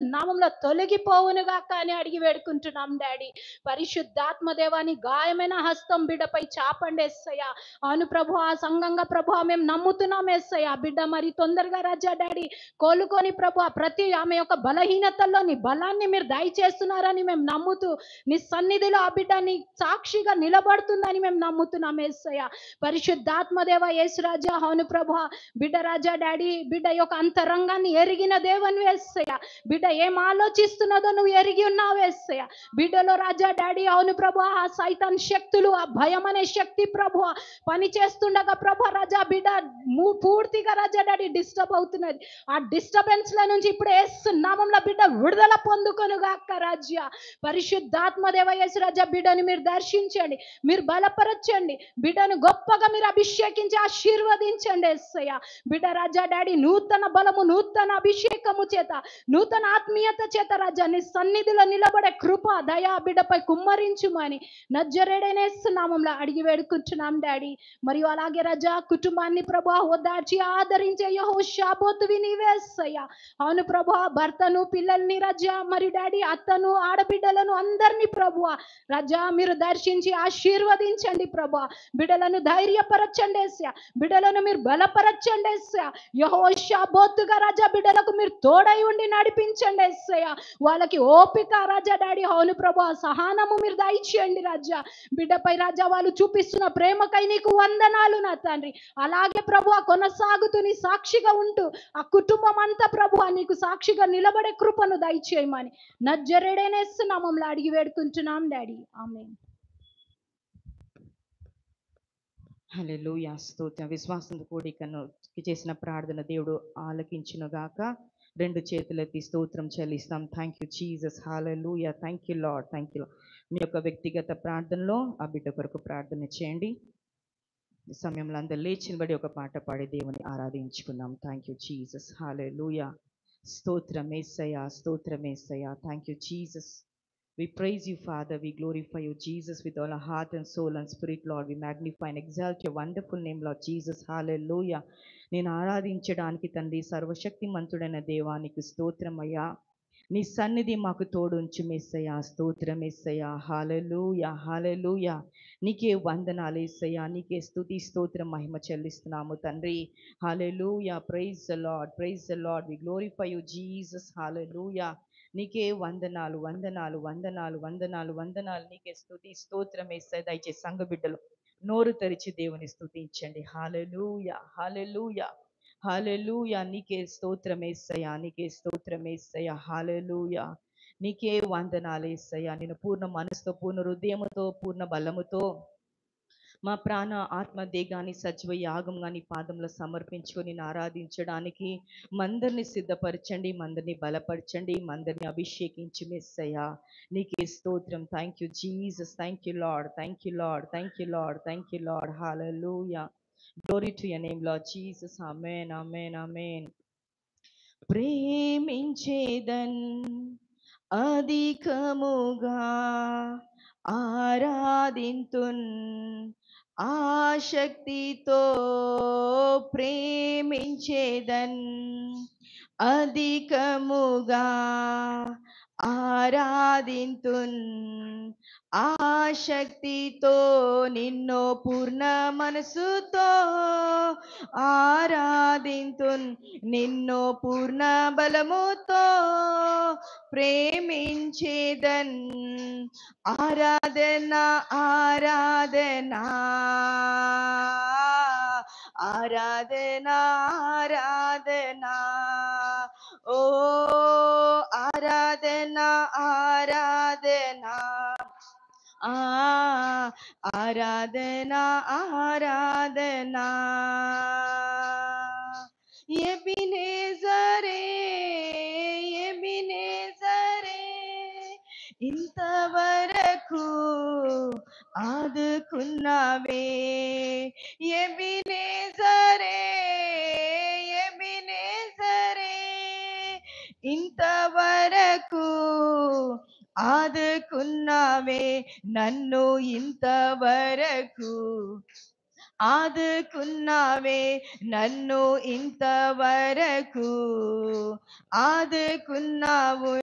నామంలో తొలగిపోవునుగాక అని అడిగి వేడుకుంటున్నాం డాడీ. పరిశుద్ధాత్మ దేవాని గాయమైన హస్తం బిడ్డపై చాపండి యేసయ్య. అవును ప్రభు, ఆ సంఘంగా ప్రభు మేము నమ్ముతున్నాం యేసయ్య. బిడ్డ మరి తొందరగా రాజా డాడీ కోలుకొని ప్రభు ప్రతి ఆమె యొక్క బలహీనతల్లో నీ బలాన్ని మీరు దయచేస్తున్నారని మేము నమ్ముతూ నీ సన్నిధిలో ఆ బిడ్డ నీ సాక్షిగా నిలబడుతుందని మేము నమ్ముతున్నాం యేసయ్య. పరిశుద్ధాత్మ దేవ యేసు రాజా, అవును ప్రభు, బిడ్డ రాజా డాడీ బిడ్డ యొక్క అంతరంగాన్ని ఎరిగిన దేవుని యేసయ్య. బిడ్డ ఏం ఆలోచిస్తున్నదో నువ్వు ఎరిగి ఉన్నావు యేసయ్య. బిడ్డలో రాజా డాడీ, అవును ప్రభు, ఆ సైతాన్ శక్తులు, ఆ భయం అనే శక్తి ప్రభు పని చేస్తుండగా ప్రభు రాజా బిడ్డ పూర్తిగా రాజా డాడీ డిస్టర్బ్ అవుతున్నది. ఆ డిస్టర్బెన్స్ ల నుంచి ఇప్పుడు యేసు నామంలో బిడ్డ విడుదల పొందుకొనుగాక రాజ్య. పరిశుద్ధాత్మ దేవ యేసు రాజా బిడ్డని మీరు దర్శించండి, మీరు బలపరచండి, బిడ్డను గొప్పగా మీరు అభిషేకించి ఆశీర్వదించండి యేసయ్య. బిడ్డ రాజా డాడీ నూతన బలము, నూతన అభిషేకము చేత, నూతన ఆత్మీయత చేత రాజా నీ సన్నిధిలో నిలబడే కృప దయా బిడ్డపై కుమ్మరించుమని నజరేయుడైన యేసు నామములో అడిగి వేడుకుంటున్నాం డాడీ. మరియు అలాగే రాజా కుటుంబాన్ని ప్రభు ఓదార్చి ఆదరించే యెహోషాబోతువి నీవే యేసయ్య. అవును ప్రభు, భర్తను పిల్లల్ని రాజా మరి డాడీ అత్తను ఆడబిడ్డలను అందరినీ ప్రభు రాజా మీరు దర్శించి ఆశీర్వదించండి ప్రభు. బిడ్డలను ధైర్యపరచండి యేసయ్య, బిడ్డలను మీరు బలపరచండి యేసయ్య. యెహోషాబోతుగా రాజా బిడ్డలకు మీరు తోడై ఉండి నడిపించండి యేసయ్య. వాళ్ళకి ఓపిక రాజా డాడీ, అవును ప్రభు, సహనము మీరు దయచేయండి రాజా. బిడ్డపై రాజా వాళ్ళు చూపిస్తున్న ప్రేమకై నీకు వందనాలు నా తండ్రి. అలాగే ప్రభు కొనసాగుతూ నీ సాక్షిగా ఉంటూ ఆ కుటుంబం అంతా ప్రభు నీకు సాక్షిగా నిలబడే కృపను దయచేయమని నజరేయుడైన యేసు నామములో అడిగి వేడుకుంటున్నాం డాడీ. ఆమేన్. హల్లెలూయా, స్తోత్రం. విశ్వాసంతో కూడి చేసిన ప్రార్థన దేవుడు ఆలకించునుగాక. రెండు చేతులెత్తి స్తోత్రం చెల్లిస్తాం. Thank you Jesus. Hallelujah. Thank you Lord. Thank you. మీ యొక్క వ్యక్తిగత ప్రార్థనలో ఆ బిడ్డ కొరకు ప్రార్థన చేయండి. ఈ సమయంలో అందరూ లేచిన బడి ఒక పాట పాడి దేవుని ఆరాధించుకుందాం. Thank you Jesus. హల్లెలూయా. స్తోత్రం యేసయ్యా, స్తోత్రం యేసయ్యా. Thank you Jesus. We praise you, Father. We glorify you, Jesus, with all our heart and soul and spirit, Lord. We magnify and exalt your wonderful name, Lord Jesus. Hallelujah. నేను ఆరాధించడానికి తండ్రి సర్వశక్తి మంతుడైన దేవానికి స్తోత్రమయ్యా. నీ సన్నిధి మాకు తోడుంచు మెస్సయ్యా. స్తోత్రం యేసయ్యా. హల్లెలూయా, హల్లెలూయా. నీకే వందనాలు యేసయ్యా. నీకే స్తుతి స్తోత్రం మహిమ చెల్లిస్తున్నాము తండ్రి. Hallelujah. Praise the Lord, praise the Lord. We glorify you Jesus. Hallelujah. నీకే వందనాలు, వందనాలు, వందనాలు, వందనాలు, వందనాలు. నీకే స్తుతి స్తోత్రం యేసయ్యా. దయచేసి సంఘ బిడ్డలు నోరు తెరిచి దేవుని స్తుతించండి. హల్లెలూయా, హల్లెలూయా, హల్లెలూయా. నీకే స్తోత్రం యేసయ్యా, నీకే స్తోత్రం యేసయ్యా. హల్లెలూయా. నీకే వందనాలు యేసయ్యా. నేను పూర్ణ మనసుతో, పూర్ణ హృదయముతో, పూర్ణ బలముతో మా ప్రాణ ఆత్మ దేగాన్ని సజీవ యాగంగా నీ పాదంలో సమర్పించుకొని ఆరాధించడానికి మందరిని సిద్ధపరచండి, మందరిని బలపరచండి, మందరిని అభిషేకించి మెస్సయ్యా. నీకే స్తోత్రం. Thank you Jesus. Thank you Lord, thank you Lord, thank you Lord, thank you Lord. Hallelujah. Glory to your name Lord Jesus. Amen, amen, amen. ప్రేమించేదన్ అధికముగా ఆరాధింతున్ ఆశక్తితో ప్రేమించేదన్ అధికముగా ఆరాధింతున్ ఆశక్తితో నిన్ను పూర్ణ మనసుతో ఆరాధింతున్ నిన్ను పూర్ణ బలముతో ప్రేమించేదన్ ఆరాధన ఆరాధన ఆరాధన ఆరాధన ఓ ఆరాధన ఆరాధన ఆరాధన ఆరాధన ఎబినేజరే ఎబినేజరే ఇంతవరకు ఆదుకున్నావే ఎబినేజరే ఎబినేజరే ఇంతవరకు ఆదుకున్నావే నన్ను ఇంతవరకు ఆదుకున్నావే నన్ను ఇంతవరకు, ఆదుకున్నావు